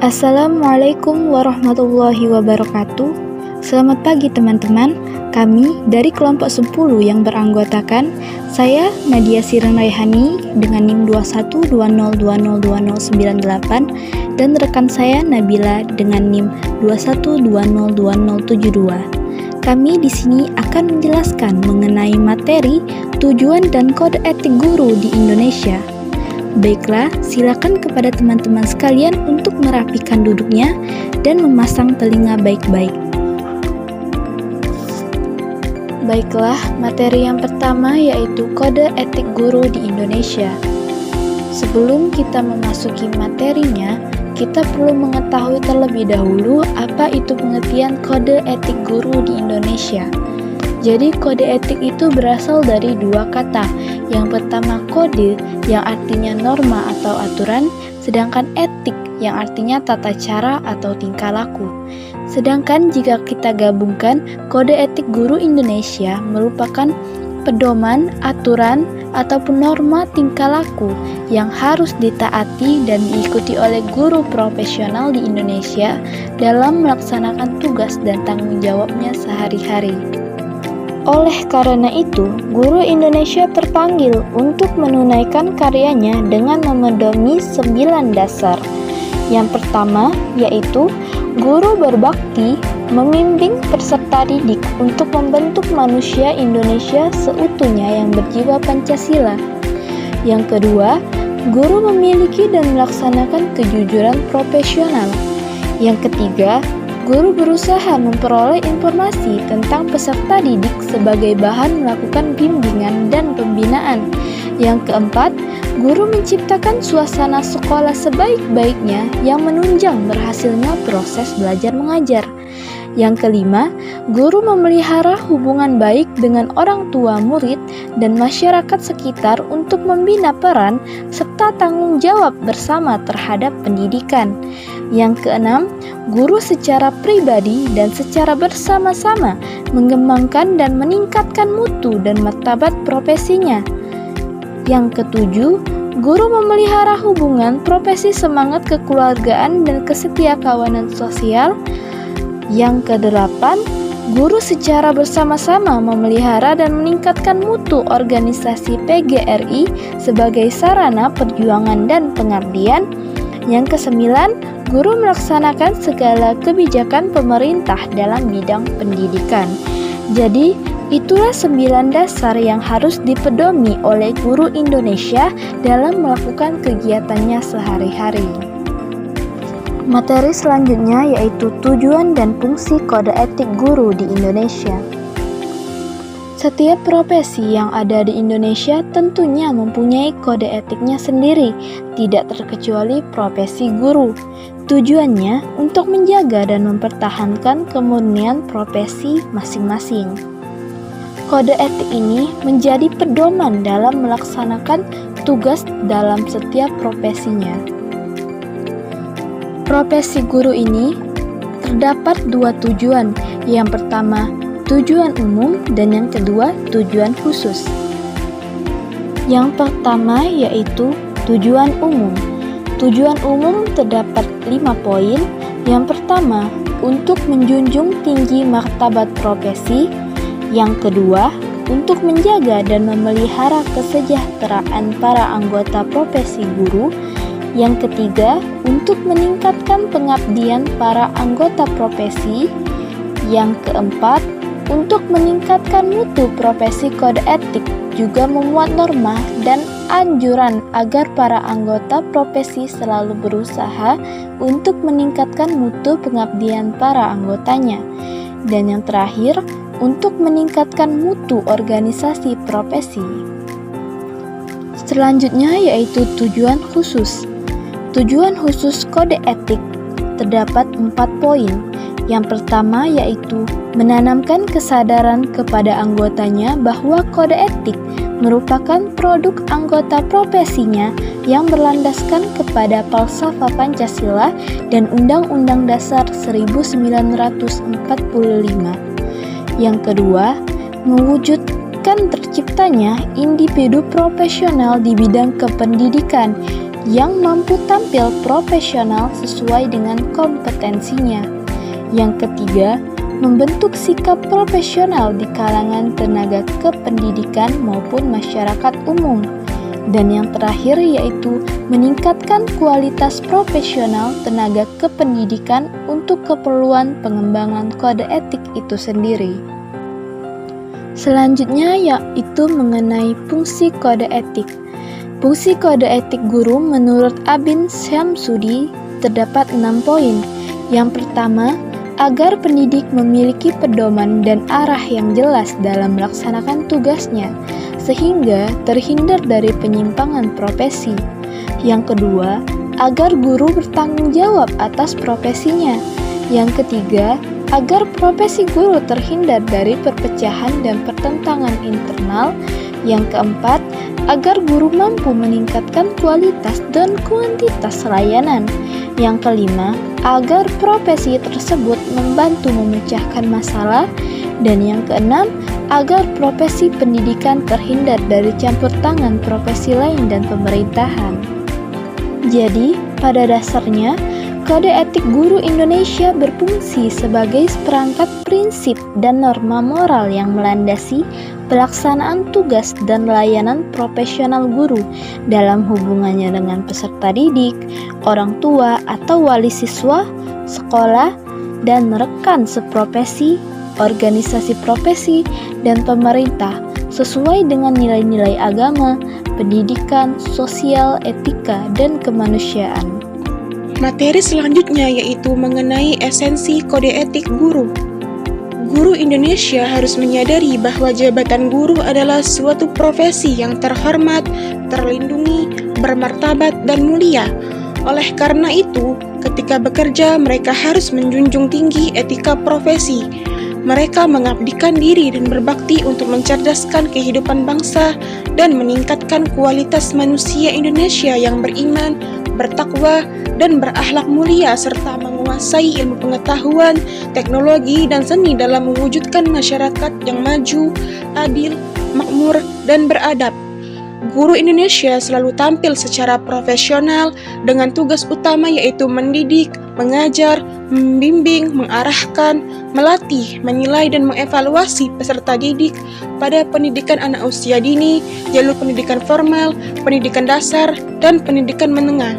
Assalamualaikum warahmatullahi wabarakatuh. Selamat pagi teman-teman. Kami dari kelompok 10 yang beranggotakan saya Nadia Sirin Raihani dengan NIM 2120202098 dan rekan saya Nabila dengan NIM 21202072. Kami di sini akan menjelaskan mengenai materi tujuan dan kode etik guru di Indonesia. Baiklah, silakan kepada teman-teman sekalian untuk merapikan duduknya dan memasang telinga baik-baik. Baiklah, materi yang pertama yaitu kode etik guru di Indonesia. Sebelum kita memasuki materinya, kita perlu mengetahui terlebih dahulu apa itu pengertian kode etik guru di Indonesia. Jadi kode etik itu berasal dari dua kata. Yang pertama kode yang artinya norma atau aturan, sedangkan etik yang artinya tata cara atau tingkah laku. Sedangkan jika kita gabungkan, kode etik guru Indonesia merupakan pedoman, aturan, ataupun norma tingkah laku yang harus ditaati dan diikuti oleh guru profesional di Indonesia dalam melaksanakan tugas dan tanggung jawabnya sehari-hari. Oleh karena itu, guru Indonesia terpanggil untuk menunaikan karyanya dengan memedomi 9 dasar. Yang pertama yaitu guru berbakti membimbing peserta didik untuk membentuk manusia Indonesia seutuhnya yang berjiwa Pancasila. Yang kedua, guru memiliki dan melaksanakan kejujuran profesional. Yang ketiga, guru berusaha memperoleh informasi tentang peserta didik sebagai bahan melakukan bimbingan dan pembinaan. Yang keempat, guru menciptakan suasana sekolah sebaik-baiknya yang menunjang berhasilnya proses belajar mengajar. Yang kelima, guru memelihara hubungan baik dengan orang tua murid dan masyarakat sekitar untuk membina peran serta tanggung jawab bersama terhadap pendidikan. Yang keenam, guru secara pribadi dan secara bersama-sama mengembangkan dan meningkatkan mutu dan martabat profesinya. Yang ketujuh, guru memelihara hubungan profesi, semangat kekeluargaan dan kesetiakawanan sosial. Yang kedelapan, guru secara bersama-sama memelihara dan meningkatkan mutu organisasi PGRI sebagai sarana perjuangan dan pengabdian. Yang kesembilan, guru melaksanakan segala kebijakan pemerintah dalam bidang pendidikan. Jadi, itulah 9 dasar yang harus dipedomi oleh guru Indonesia dalam melakukan kegiatannya sehari-hari. Materi selanjutnya yaitu tujuan dan fungsi kode etik guru di Indonesia. Setiap profesi yang ada di Indonesia tentunya mempunyai kode etiknya sendiri, tidak terkecuali profesi guru. Tujuannya untuk menjaga dan mempertahankan kemurnian profesi masing-masing. Kode etik ini menjadi pedoman dalam melaksanakan tugas dalam setiap profesinya. Profesi guru ini terdapat 2 tujuan. Yang pertama, tujuan umum dan yang kedua, tujuan khusus. Yang pertama yaitu tujuan umum. Tujuan umum terdapat 5 poin. Yang pertama, untuk menjunjung tinggi martabat profesi. Yang kedua, untuk menjaga dan memelihara kesejahteraan para anggota profesi guru. Yang ketiga, untuk meningkatkan pengabdian para anggota profesi. Yang keempat, untuk meningkatkan mutu profesi. Kode etik juga memuat norma dan anjuran agar para anggota profesi selalu berusaha untuk meningkatkan mutu pengabdian para anggotanya. Dan yang terakhir, untuk meningkatkan mutu organisasi profesi. Selanjutnya yaitu tujuan khusus. Tujuan khusus kode etik terdapat 4 poin. Yang pertama yaitu menanamkan kesadaran kepada anggotanya bahwa kode etik merupakan produk anggota profesinya yang berlandaskan kepada falsafah Pancasila dan Undang-Undang Dasar 1945. Yang kedua, mewujudkan terciptanya individu profesional di bidang kependidikan yang mampu tampil profesional sesuai dengan kompetensinya. Yang ketiga, membentuk sikap profesional di kalangan tenaga kependidikan maupun masyarakat umum. Dan yang terakhir yaitu meningkatkan kualitas profesional tenaga kependidikan untuk keperluan pengembangan kode etik itu sendiri. Selanjutnya yaitu mengenai fungsi kode etik. Fungsi kode etik guru menurut Abin Syamsudi terdapat 6 poin. Yang pertama, agar pendidik memiliki pedoman dan arah yang jelas dalam melaksanakan tugasnya, sehingga terhindar dari penyimpangan profesi. Yang kedua, agar guru bertanggung jawab atas profesinya. Yang ketiga, agar profesi guru terhindar dari perpecahan dan pertentangan internal. Yang keempat, agar guru mampu meningkatkan kualitas dan kuantitas layanan. Yang kelima, agar profesi tersebut membantu memecahkan masalah. Dan yang keenam, agar profesi pendidikan terhindar dari campur tangan profesi lain dan pemerintahan. Jadi, pada dasarnya, Kode Etik Guru Indonesia berfungsi sebagai perangkat prinsip dan norma moral yang melandasi pelaksanaan tugas dan layanan profesional guru dalam hubungannya dengan peserta didik, orang tua atau wali siswa, sekolah, dan rekan seprofesi, organisasi profesi, dan pemerintah sesuai dengan nilai-nilai agama, pendidikan, sosial, etika, dan kemanusiaan. Materi selanjutnya yaitu mengenai esensi kode etik guru. Guru Indonesia harus menyadari bahwa jabatan guru adalah suatu profesi yang terhormat, terlindungi, bermartabat, dan mulia. Oleh karena itu, ketika bekerja mereka harus menjunjung tinggi etika profesi. Mereka mengabdikan diri dan berbakti untuk mencerdaskan kehidupan bangsa dan meningkatkan kualitas manusia Indonesia yang beriman, bertakwa, dan berakhlak mulia serta menguasai ilmu pengetahuan, teknologi, dan seni dalam mewujudkan masyarakat yang maju, adil, makmur, dan beradab. Guru Indonesia selalu tampil secara profesional dengan tugas utama yaitu mendidik, mengajar, membimbing, mengarahkan, melatih, menilai, dan mengevaluasi peserta didik pada pendidikan anak usia dini, jalur pendidikan formal, pendidikan dasar, dan pendidikan menengah.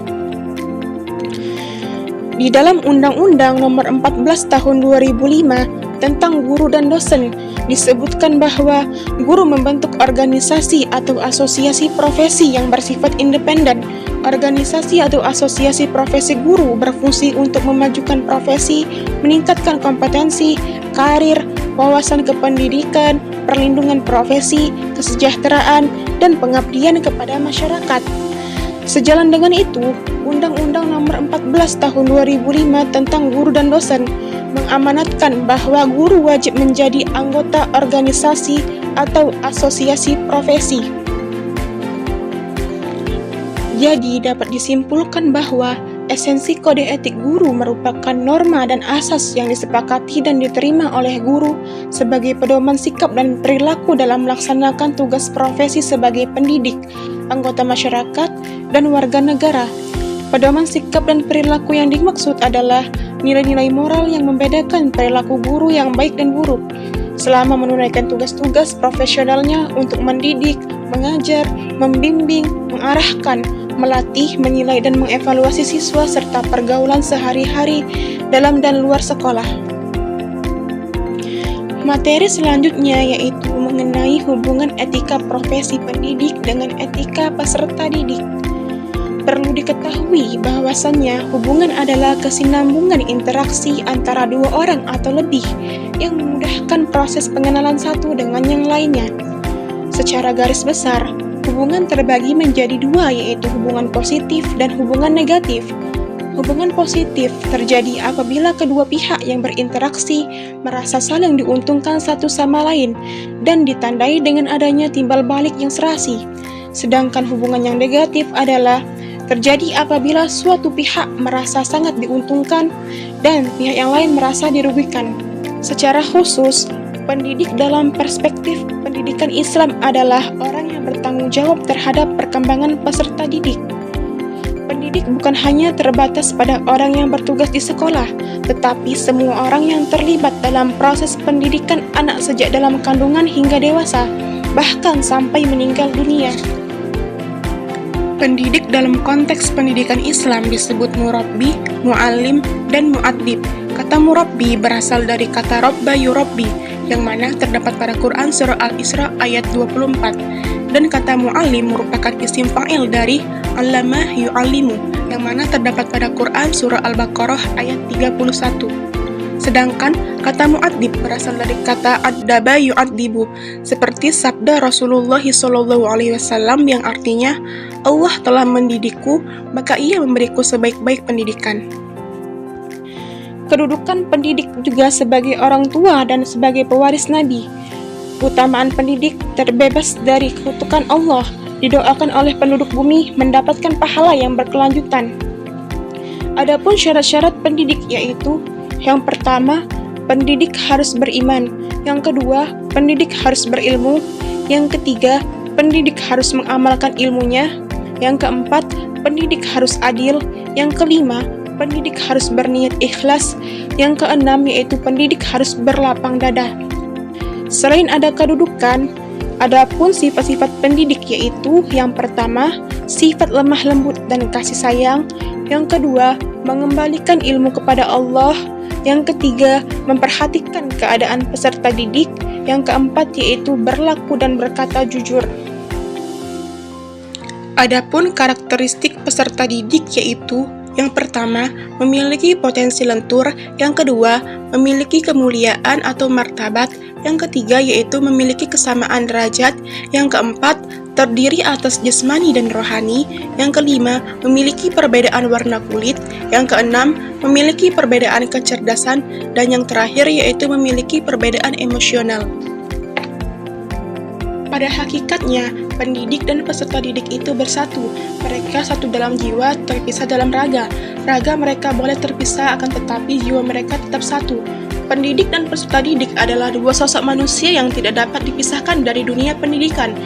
Di dalam Undang-Undang Nomor 14 Tahun 2005 tentang guru dan dosen disebutkan bahwa guru membentuk organisasi atau asosiasi profesi yang bersifat independen. Organisasi atau asosiasi profesi guru berfungsi untuk memajukan profesi, meningkatkan kompetensi, karir, wawasan kependidikan, perlindungan profesi, kesejahteraan, dan pengabdian kepada masyarakat. Sejalan dengan itu, Undang-Undang Nomor 14 Tahun 2005 tentang guru dan dosen mengamanatkan bahwa guru wajib menjadi anggota organisasi atau asosiasi profesi. Jadi dapat disimpulkan bahwa esensi kode etik guru merupakan norma dan asas yang disepakati dan diterima oleh guru sebagai pedoman sikap dan perilaku dalam melaksanakan tugas profesi sebagai pendidik, anggota masyarakat, dan warga negara. Pedoman sikap dan perilaku yang dimaksud adalah nilai-nilai moral yang membedakan perilaku guru yang baik dan buruk selama menunaikan tugas-tugas profesionalnya untuk mendidik, mengajar, membimbing, mengarahkan, melatih, menilai, dan mengevaluasi siswa serta pergaulan sehari-hari dalam dan luar sekolah. Materi selanjutnya yaitu mengenai hubungan etika profesi pendidik dengan etika peserta didik. Perlu diketahui bahwasannya hubungan adalah kesinambungan interaksi antara dua orang atau lebih yang memudahkan proses pengenalan satu dengan yang lainnya. Secara garis besar, hubungan terbagi menjadi dua yaitu hubungan positif dan hubungan negatif. Hubungan positif terjadi apabila kedua pihak yang berinteraksi merasa saling diuntungkan satu sama lain dan ditandai dengan adanya timbal balik yang serasi. Sedangkan hubungan yang negatif adalah terjadi apabila suatu pihak merasa sangat diuntungkan dan pihak yang lain merasa dirugikan. Secara khusus, pendidik dalam perspektif pendidikan Islam adalah orang yang bertanggung jawab terhadap perkembangan peserta didik. Pendidik bukan hanya terbatas pada orang yang bertugas di sekolah, tetapi semua orang yang terlibat dalam proses pendidikan anak sejak dalam kandungan hingga dewasa, bahkan sampai meninggal dunia. Pendidik dalam konteks pendidikan Islam disebut murabbi, muallim, dan muaddib. Kata murabbi berasal dari kata robba yurabbi, yang mana terdapat pada Quran Surah Al-Isra ayat 24. Dan kata muallim merupakan isim fa'il dari allama yu'allimu, yang mana terdapat pada Quran Surah Al-Baqarah ayat 31. Sedangkan kata mu'addib berasal dari kata addaba yu'addibu, seperti sabda Rasulullah SAW yang artinya, Allah telah mendidikku, maka ia memberiku sebaik-baik pendidikan. Kedudukan pendidik juga sebagai orang tua dan sebagai pewaris Nabi. Utamaan pendidik terbebas dari kutukan Allah, didoakan oleh penduduk bumi mendapatkan pahala yang berkelanjutan. Adapun syarat-syarat pendidik yaitu: yang pertama, pendidik harus beriman. Yang kedua, pendidik harus berilmu. Yang ketiga, pendidik harus mengamalkan ilmunya. Yang keempat, pendidik harus adil. Yang kelima, pendidik harus berniat ikhlas. Yang keenam yaitu pendidik harus berlapang dada. Selain ada kedudukan, ada pun sifat-sifat pendidik yaitu: yang pertama, sifat lemah lembut dan kasih sayang. Yang kedua, mengembalikan ilmu kepada Allah. Yang ketiga, memperhatikan keadaan peserta didik. Yang keempat yaitu berlaku dan berkata jujur. Adapun karakteristik peserta didik yaitu: yang pertama, memiliki potensi lentur. Yang kedua, memiliki kemuliaan atau martabat. Yang ketiga yaitu memiliki kesamaan derajat. Yang keempat, terdiri atas jasmani dan rohani. Yang kelima, memiliki perbedaan warna kulit. Yang keenam, memiliki perbedaan kecerdasan. Dan yang terakhir yaitu memiliki perbedaan emosional. Pada hakikatnya, pendidik dan peserta didik itu bersatu. Mereka satu dalam jiwa, terpisah dalam raga. Raga mereka boleh terpisah, akan tetapi jiwa mereka tetap satu. Pendidik dan peserta didik adalah dua sosok manusia yang tidak dapat dipisahkan dari dunia pendidikan.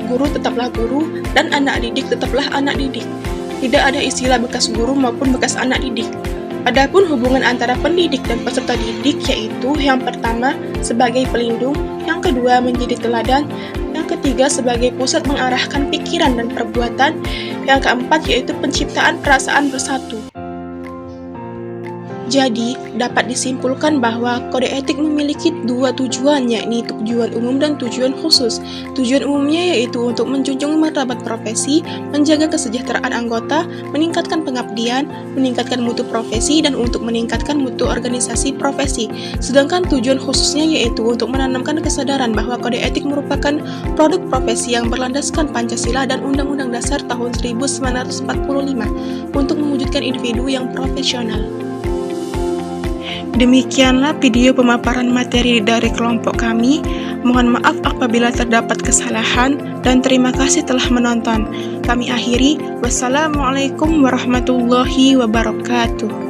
Guru tetaplah guru, dan anak didik tetaplah anak didik. Tidak ada istilah bekas guru maupun bekas anak didik. Adapun hubungan antara pendidik dan peserta didik yaitu: yang pertama, sebagai pelindung. Yang kedua, menjadi teladan. Yang ketiga, sebagai pusat mengarahkan pikiran dan perbuatan. Yang keempat yaitu penciptaan perasaan bersatu. Jadi, dapat disimpulkan bahwa kode etik memiliki dua tujuan, yakni tujuan umum dan tujuan khusus. Tujuan umumnya yaitu untuk menjunjung martabat profesi, menjaga kesejahteraan anggota, meningkatkan pengabdian, meningkatkan mutu profesi, dan untuk meningkatkan mutu organisasi profesi. Sedangkan tujuan khususnya yaitu untuk menanamkan kesadaran bahwa kode etik merupakan produk profesi yang berlandaskan Pancasila dan Undang-Undang Dasar tahun 1945 untuk mewujudkan individu yang profesional. Demikianlah video pemaparan materi dari kelompok kami. Mohon maaf apabila terdapat kesalahan dan terima kasih telah menonton. Kami akhiri. Wassalamualaikum warahmatullahi wabarakatuh.